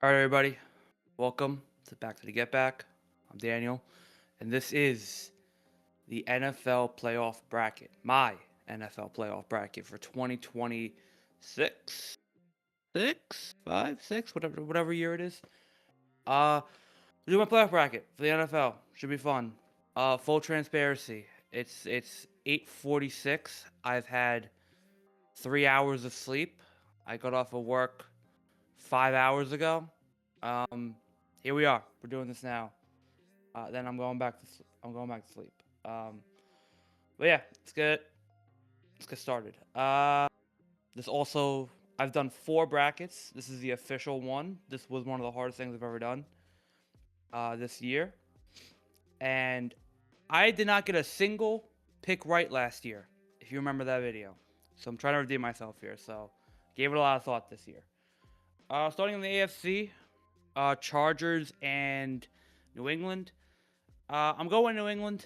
All right, everybody, welcome to Back to the Get Back. I'm Daniel, and this is the NFL playoff bracket, my NFL playoff bracket for 2026, whatever year it is. Uh, do my playoff bracket for the NFL. Should be fun. Full transparency. It's 8:46. I've had 3 hours of sleep. I got off of work 5 hours ago. Um, Here we are. We're doing this now. Then I'm going back to sleep. But yeah, let's get started. This also I've done 4 brackets. This is the official one. This was one of the hardest things I've ever done this year, and I did not get a single pick right last year. If you remember that video, so I'm trying to redeem myself here. So gave it a lot of thought this year. Starting in the AFC, Chargers and New England. I'm going New England.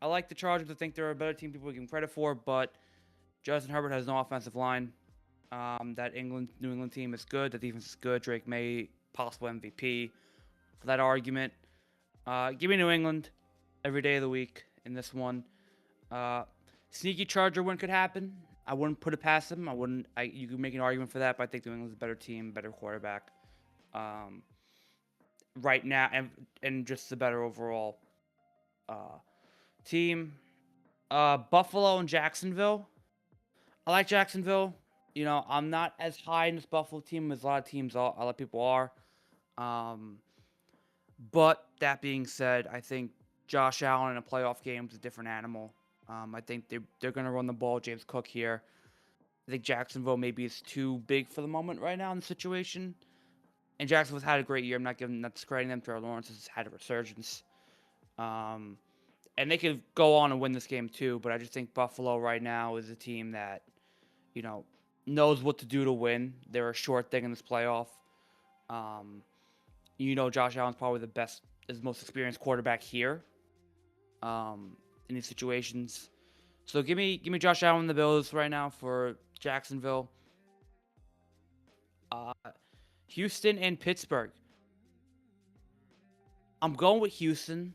I like the Chargers. I think they're a better team people give them credit for, but Justin Herbert has no offensive line. That New England team is good. The defense is good. Drake May, possible MVP for that argument. Give me New England every day of the week in this one. Sneaky Charger win could happen. I wouldn't put it past them. I wouldn't. You could make an argument for that, but I think New England's a better team, better quarterback. Right now, and just a better overall uh, team. Buffalo and Jacksonville. I like Jacksonville. You know, I'm not as high in this Buffalo team as a lot of teams, a lot of people are. Um, but that being said, I think Josh Allen in a playoff game is a different animal. I think they're going to run the ball. James Cook here. I think Jacksonville maybe is too big for the moment right now in the situation. And Jacksonville's had a great year. I'm not discrediting them. Trevor Lawrence has had a resurgence. Um, and they could go on and win this game too. But I just think Buffalo right now is a team that, you know, knows what to do to win. They're a short thing in this playoff. Um, Josh Allen's probably is most experienced quarterback here in these situations. So give me Josh Allen and the Bills right now for Jacksonville. Uh, Houston and Pittsburgh. I'm going with Houston.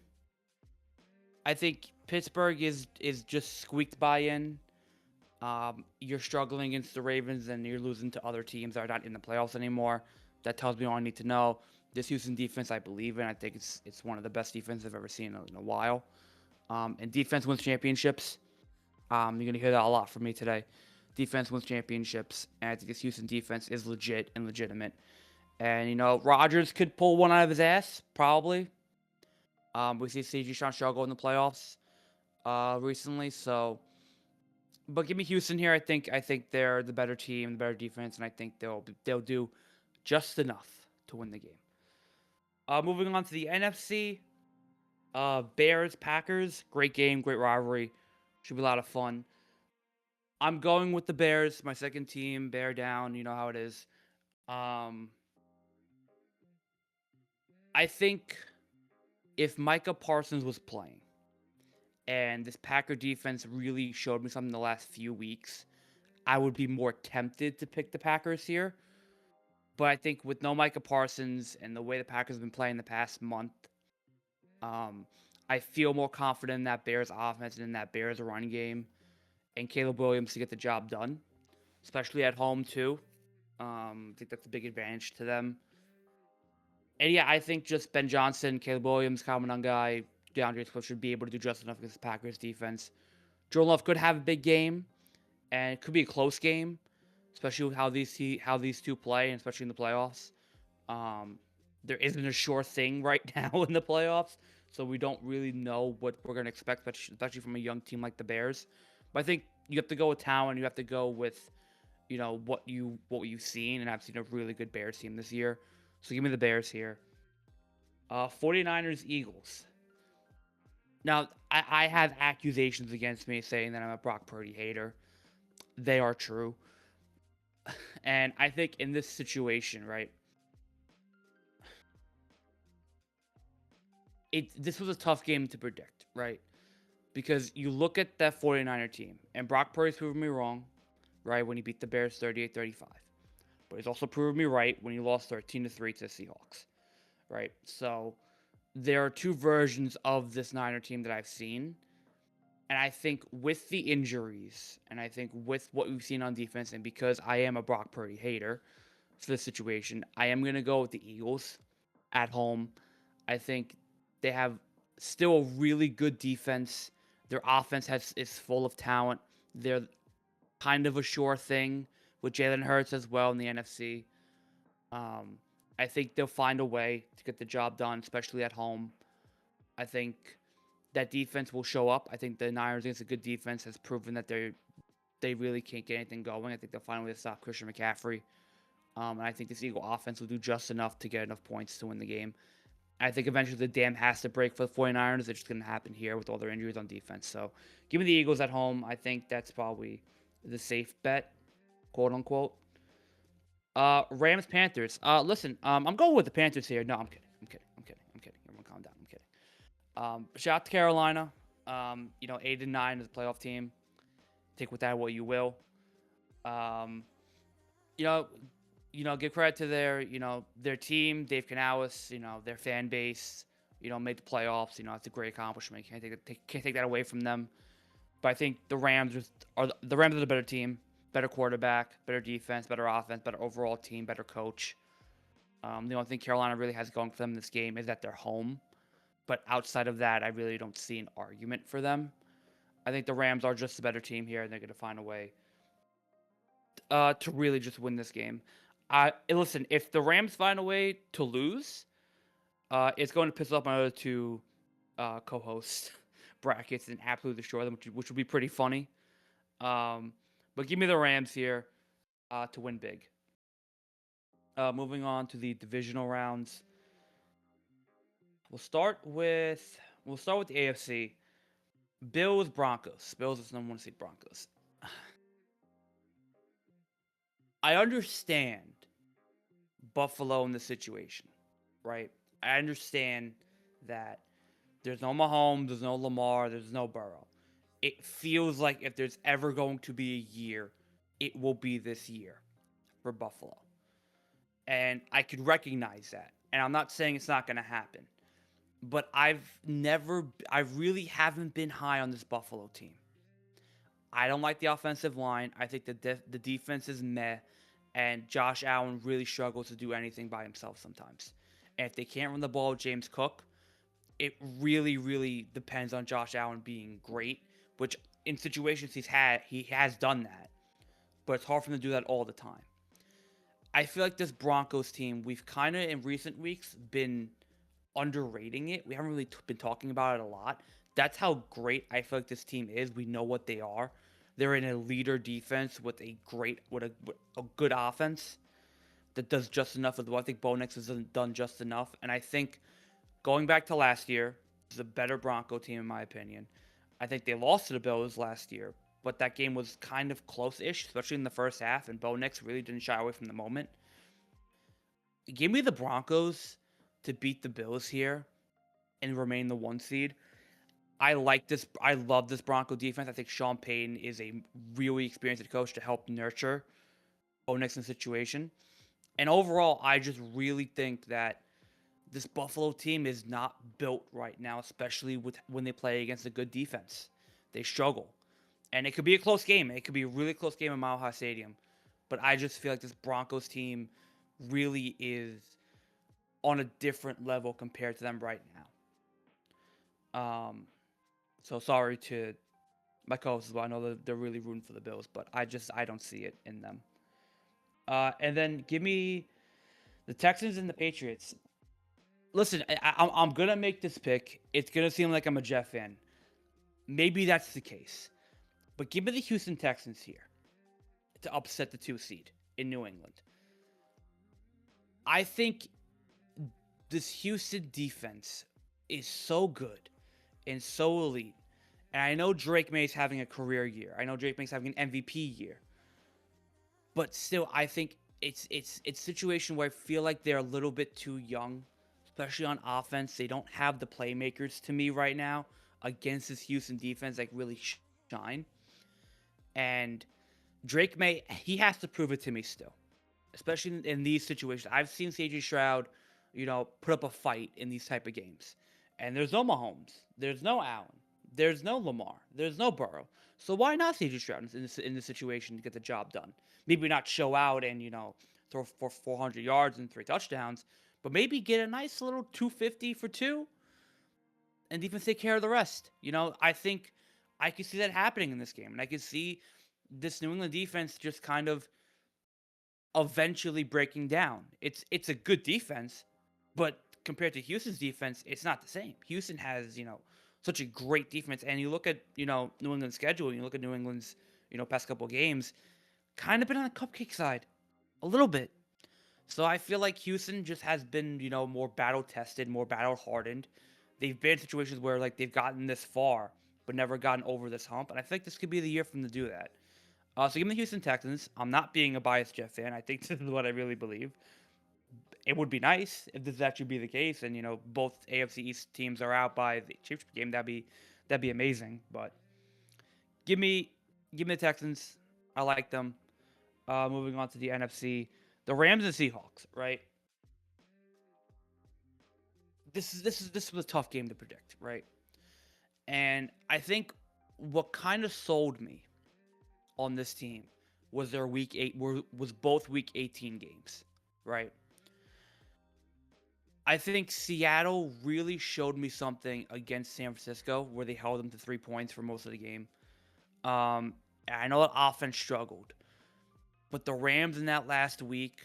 I think Pittsburgh is just squeaked by in. You're struggling against the Ravens and you're losing to other teams that are not in the playoffs anymore. That tells me all I need to know. This Houston defense, I believe in. I think it's one of the best defenses I've ever seen in a while. And defense wins championships. You're gonna hear that a lot from me today. Defense wins championships, and I think this Houston defense is legit and legitimate. And Rodgers could pull one out of his ass, probably. We see CG Sean struggle in the playoffs recently, so. But give me Houston here. I think they're the better team, the better defense, and I think they'll do just enough to win the game. Moving on to the NFC, Bears Packers. Great game, great rivalry. Should be a lot of fun. I'm going with the Bears, my second team. Bear down, you know how it is. Um, I think if Micah Parsons was playing, and this Packer defense really showed me something the last few weeks, I would be more tempted to pick the Packers here. But I think with no Micah Parsons and the way the Packers have been playing the past month, um, I feel more confident in that Bears offense and in that Bears run game and Caleb Williams to get the job done, especially at home too. I think that's a big advantage to them. And yeah, I think just Ben Johnson, Caleb Williams, Common guy, DeAndre Swift should be able to do just enough against the Packers defense. Jordan Love could have a big game, and it could be a close game, especially with how these two play, and especially in the playoffs. Um, there isn't a sure thing right now in the playoffs, so we don't really know what we're going to expect, especially from a young team like the Bears. But I think you have to go with talent. You have to go with what you've seen, and I've seen a really good Bears team this year. So give me the Bears here. 49ers Eagles. Now I have accusations against me saying that I'm a Brock Purdy hater. They are true. And I think in this situation, right, this was a tough game to predict, right? Because you look at that 49er team, and Brock Purdy's proven me wrong, right, when he beat the Bears 38-35. but he's also proven me right when he lost 13-3 to the Seahawks. Right? So there are two versions of this Niner team that I've seen. And I think with the injuries, and I think with what we've seen on defense, and because I am a Brock Purdy hater for this situation, I am going to go with the Eagles at home. I think they have still a really good defense. Their offense is full of talent. They're kind of a sure thing with Jalen Hurts as well in the NFC. Um, I think they'll find a way to get the job done, especially at home. I think that defense will show up. I think the Niners against a good defense has proven that they really can't get anything going. I think they'll finally stop Christian McCaffrey. And I think this Eagle offense will do just enough to get enough points to win the game. I think eventually the dam has to break for the 49ers. It's just going to happen here with all their injuries on defense. So give me the Eagles at home. I think that's probably the safe bet, quote unquote. Rams Panthers. Listen, I'm going with the Panthers here. No, I'm kidding. Everyone calm down. I'm kidding. Shout out to Carolina. 8-9 is a playoff team. Take with that what you will. Um, you know, give credit to their team, Dave Canales, their fan base, made the playoffs. It's a great accomplishment. Can't take that away from them. But I think the Rams are the better team, better quarterback, better defense, better offense, better overall team, better coach. The only thing Carolina really has going for them in this game is that they're home. But outside of that, I really don't see an argument for them. I think the Rams are just a better team here, and they're going to find a way to really just win this game. Listen, if the Rams find a way to lose, it's going to piss off my other two co-hosts brackets and absolutely destroy them, which would be pretty funny. But give me the Rams here to win big. Moving on to the divisional rounds. We'll start with the AFC. Bills Broncos. Bills is number one seed Broncos. I understand Buffalo in this situation, right? I understand that there's no Mahomes, there's no Lamar, there's no Burrow. It feels like if there's ever going to be a year, it will be this year for Buffalo. And I could recognize that. And I'm not saying it's not going to happen. But I really haven't been high on this Buffalo team. I don't like the offensive line. I think the defense is meh. And Josh Allen really struggles to do anything by himself sometimes. And if they can't run the ball with James Cook, it really, really depends on Josh Allen being great, which in situations he has done that. But it's hard for him to do that all the time. I feel like this Broncos team, we've kind of in recent weeks been underrating it. We haven't really been talking about it a lot. That's how great I feel like this team is. We know what they are. They're in a leader defense with a good offense that does just enough of. I think Bo Nix has done just enough, and I think going back to last year, it's a better Bronco team in my opinion. I think they lost to the Bills last year, but that game was kind of close-ish, especially in the first half, and Bo Nix really didn't shy away from the moment. Give me the Broncos to beat the Bills here and remain the 1 seed. I like this. I love this Bronco defense. I think Sean Payton is a really experienced coach to help nurture Bo Nix's situation. And overall, I just really think that this Buffalo team is not built right now, especially when they play against a good defense. They struggle. And it could be a close game. It could be a really close game at Mile High Stadium. But I just feel like this Broncos team really is on a different level compared to them right now. So sorry to my co-hosts as well. I know that they're really rooting for the Bills, but I don't see it in them. And then give me the Texans and the Patriots. Listen, I'm gonna make this pick. It's gonna seem like I'm a Jeff fan. Maybe that's the case, but give me the Houston Texans here to upset the 2 seed in New England. I think this Houston defense is so good and so elite. And I know Drake May's having a career year. I know Drake May's having an MVP year. But still, I think it's a situation where I feel like they're a little bit too young, especially on offense. They don't have the playmakers to me right now against this Houston defense like really shine. And Drake May, he has to prove it to me still. especially in these situations. I've seen CJ Stroud, put up a fight in these type of games. And there's no Mahomes, there's no Allen, there's no Lamar, there's no Burrow. So why not CJ Stroud in this situation to get the job done? Maybe not show out and throw for 400 yards and 3 touchdowns, but maybe get a nice little 250 for two, and defense take care of the rest. I think I could see that happening in this game, and I could see this New England defense just kind of eventually breaking down. It's a good defense, but compared to Houston's defense, it's not the same. Houston has, such a great defense. And you look at, New England's schedule, and you look at New England's, past couple games, kind of been on the cupcake side. A little bit. So I feel like Houston just has been, more battle tested, more battle hardened. They've been in situations where like they've gotten this far, but never gotten over this hump. And I think this could be the year for them to do that. So give me the Houston Texans. I'm not being a biased Jeff fan. I think this is what I really believe. It would be nice if this actually be the case, and both AFC East teams are out by the Chiefs game. That'd be amazing. But give me the Texans. I like them. Moving on to the NFC, the Rams and Seahawks. Right. This was a tough game to predict. Right. And I think what kind of sold me on this team was their week 8 was both week 18 games, right? I think Seattle really showed me something against San Francisco where they held them to 3 points for most of the game. And I know that offense struggled, but the Rams in that last week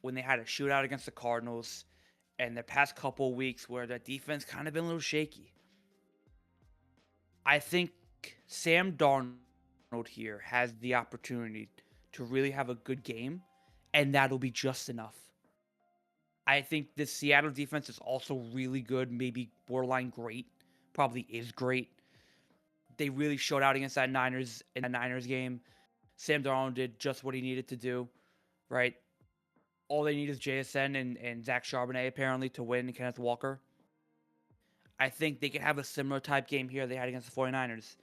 when they had a shootout against the Cardinals and the past couple weeks where that defense kind of been a little shaky. I think Sam Darnold here has the opportunity to really have a good game, and that'll be just enough. I think the Seattle defense is also really good, maybe borderline great, probably is great. They really showed out against that Niners in that Niners game. Sam Darnold did just what he needed to do, right? All they need is JSN and Zach Charbonnet apparently to win, and Kenneth Walker. I think they could have a similar type game here they had against the 49ers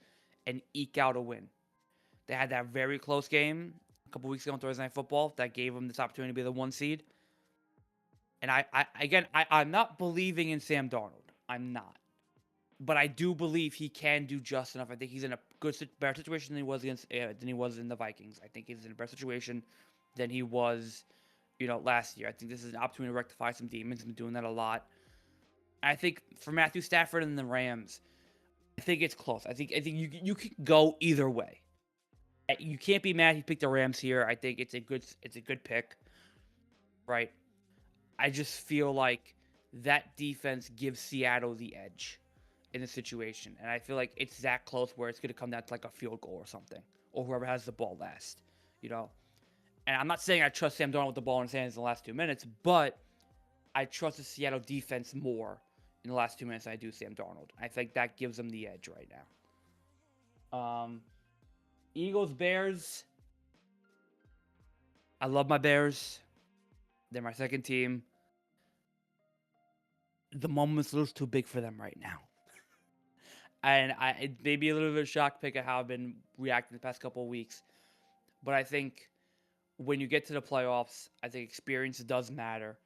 and eke out a win. They had that very close game a couple weeks ago on Thursday Night Football that gave them this opportunity to be the 1 seed. And I'm not believing in Sam Darnold. I'm not. But I do believe he can do just enough. I think he's in a better situation than he was in the Vikings. I think he's in a better situation than he was, last year. I think this is an opportunity to rectify some demons. He's been doing that a lot. I think for Matthew Stafford and the Rams, I think it's close. I think you can go either way. You can't be mad he picked the Rams here. I think it's a good pick, right? I just feel like that defense gives Seattle the edge in the situation, and I feel like it's that close where it's going to come down to like a field goal or something, or whoever has the ball last, And I'm not saying I trust Sam Darnold with the ball in his hands in the last 2 minutes, but I trust the Seattle defense more in the last 2 minutes than I do Sam Darnold. I think that gives them the edge right now. Eagles, Bears. I love my Bears. They're my second team. The moment's a little too big for them right now. And it may be a little bit of a shock pick at how I've been reacting the past couple of weeks. But I think when you get to the playoffs, I think experience does matter.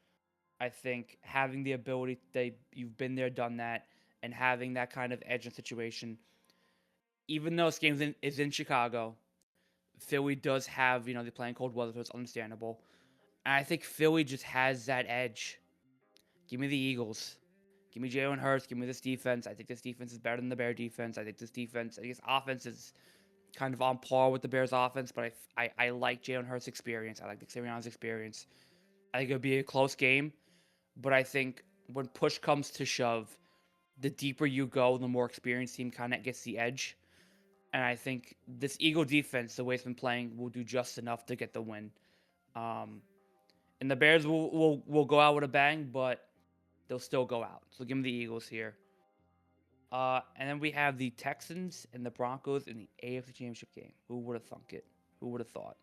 I think having the ability that you've been there, done that, and having that kind of edge in situation, even though this game is in Chicago, Philly does have, they're playing cold weather, so it's understandable. And I think Philly just has that edge. Give me the Eagles. Give me Jalen Hurts. Give me this defense. I think this defense is better than the Bear defense. I think this offense is kind of on par with the Bears offense, but I like Jalen Hurts' experience. I like the Sirianni's experience. I think it'll be a close game, but I think when push comes to shove, the deeper you go, the more experienced team kind of gets the edge. And I think this Eagle defense, the way it's been playing, will do just enough to get the win. And the Bears will go out with a bang, but they'll still go out. So give me the Eagles here. And then we have the Texans and the Broncos in the AFC Championship game. Who would have thunk it? Who would have thought?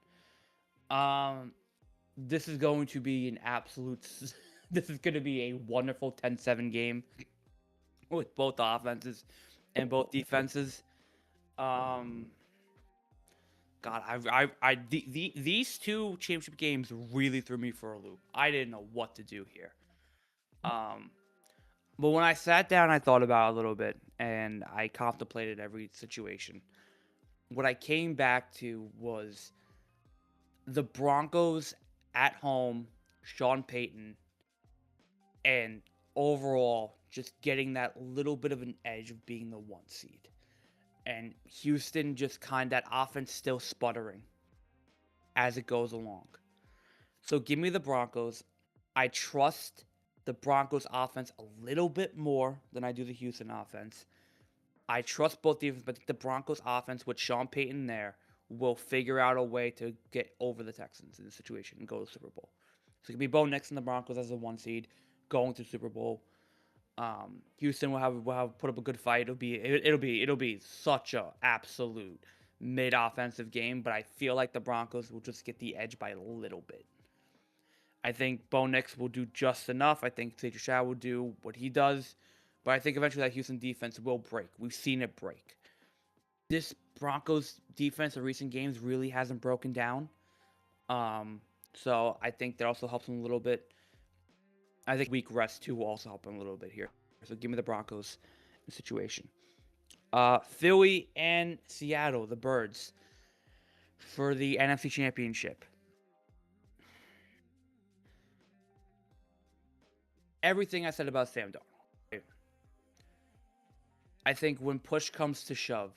This is going to be an absolute... this is going to be a wonderful 10-7 game with both offenses and both defenses. Couple God, these two championship games really threw me for a loop. I didn't know what to do here. Um, but when I sat down, I thought about it a little bit and I contemplated every situation. What I came back to was the Broncos at home, Sean Payton, and overall just getting that little bit of an edge of being the 1 seed. And Houston just that offense still sputtering as it goes along. So give me the Broncos. I trust the Broncos offense a little bit more than I do the Houston offense. I trust both defenses, but the Broncos offense with Sean Payton there will figure out a way to get over the Texans in this situation and go to the Super Bowl. So it could be Bo Nix and the Broncos as a 1 seed going to the Super Bowl. Houston will have put up a good fight. It'll be such a absolute mid offensive game, but I feel like the Broncos will just get the edge by a little bit. I think Bo Nix will do just enough. I think CJ Stroud will do what he does, but I think eventually that Houston defense will break. We've seen it break. This Broncos defense in recent games really hasn't broken down. So I think that also helps them a little bit. I think week rest too will also help them a little bit here. So give me the Broncos situation. Philly and Seattle, the Birds, for the NFC Championship. Everything I said about Sam Darnold. I think when push comes to shove,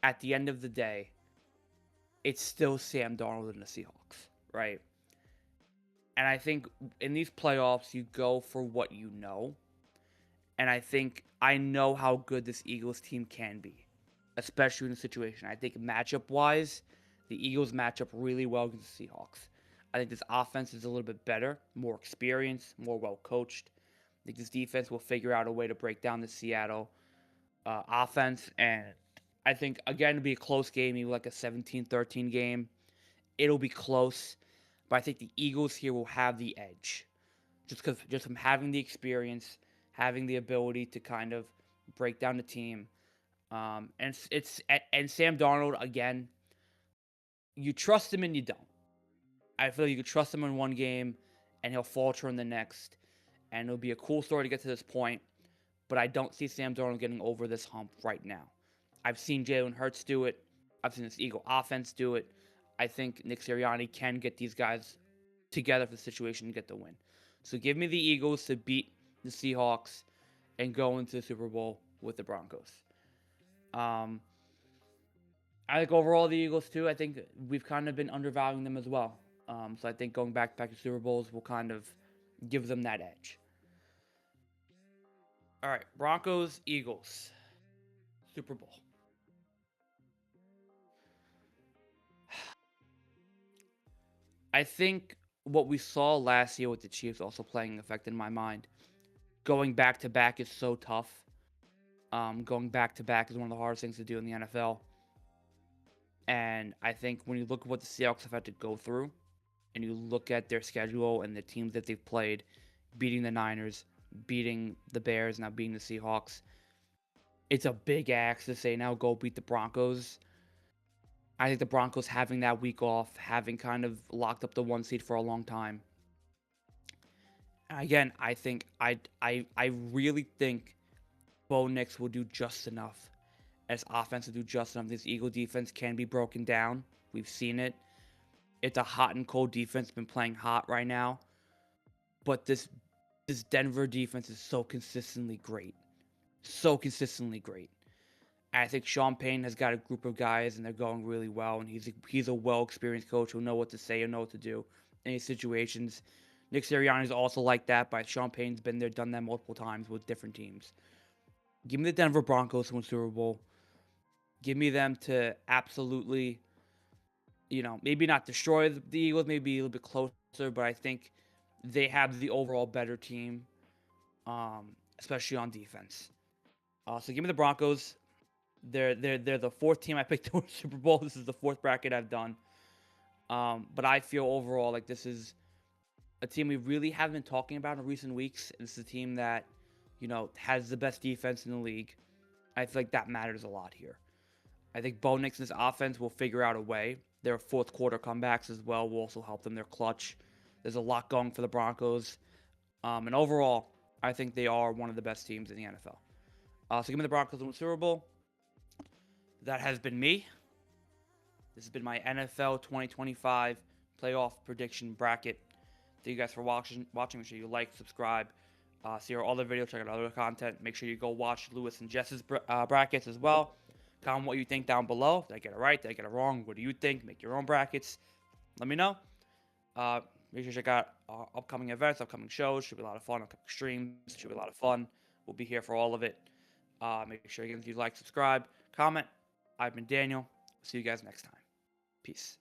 at the end of the day, it's still Sam Darnold and the Seahawks, right? And I think in these playoffs, you go for what you know. And I think I know how good this Eagles team can be, especially in the situation. I think matchup wise, the Eagles match up really well against the Seahawks. I think this offense is a little bit better, more experienced, more well coached. I think this defense will figure out a way to break down the Seattle offense. And I think, again, it'll be a close game, maybe like a 17-13 game. It'll be close, but I think the Eagles here will have the edge. Just from having the experience, having the ability to kind of break down the team. And Sam Darnold, again, you trust him and you don't. I feel you could trust him in one game and he'll falter in the next. And it'll be a cool story to get to this point. But I don't see Sam Darnold getting over this hump right now. I've seen Jalen Hurts do it. I've seen this Eagle offense do it. I think Nick Sirianni can get these guys together for the situation to get the win. So give me the Eagles to beat the Seahawks and go into the Super Bowl with the Broncos. I think overall the Eagles too. I think we've kind of been undervaluing them as well. So I think going back to Super Bowls will kind of give them that edge. All right, Broncos, Eagles, Super Bowl. I think what we saw last year with the Chiefs also playing an effect in my mind. Going back to back is so tough. Going back to back is one of the hardest things to do in the NFL. And I think when you look at what the Seahawks have had to go through, and you look at their schedule and the teams that they've played, beating the Niners, beating the Bears, now beating the Seahawks, it's a big ask to say now go beat the Broncos. I think the Broncos having that week off, having kind of locked up the 1 seed for a long time. Again, I really think Bo Nix will do just enough. As offense will do just enough. This Eagle defense can be broken down. We've seen it. It's a hot and cold defense, been playing hot right now. But this Denver defense is so consistently great. So consistently great. And I think Sean Payton has got a group of guys and they're going really well. And he's a well-experienced coach who'll know what to say and know what to do in these situations. Nick Sirianni is also like that, but Sean Payton's been there, done that multiple times with different teams. Give me the Denver Broncos to win Super Bowl. Give me them to absolutely, maybe not destroy the Eagles, maybe a little bit closer, but I think they have the overall better team, especially on defense. So give me the Broncos. They're the fourth team I picked to win Super Bowl. This is the fourth bracket I've done. But I feel overall like this is a team we really haven't been talking about in recent weeks. This is a team that, has the best defense in the league. I feel like that matters a lot here. I think Bo Nix and his offense will figure out a way. Their fourth quarter comebacks as well will also help them. They're clutch. There's a lot going for the Broncos. And overall, I think they are one of the best teams in the NFL. So give me the Broncos in the Super Bowl. That has been me. This has been my NFL 2025 playoff prediction bracket. Thank you guys for watching. Make sure you like, subscribe, see our other videos, check out other content. Make sure you go watch Lewis and Jess's brackets as well. Comment what you think down below. Did I get it right? Did I get it wrong? What do you think? Make your own brackets. Let me know. Make sure you check out our upcoming events, upcoming shows. Should be a lot of fun. Upcoming streams. Should be a lot of fun. We'll be here for all of it. Make sure you like, subscribe, comment. I've been Daniel. See you guys next time. Peace.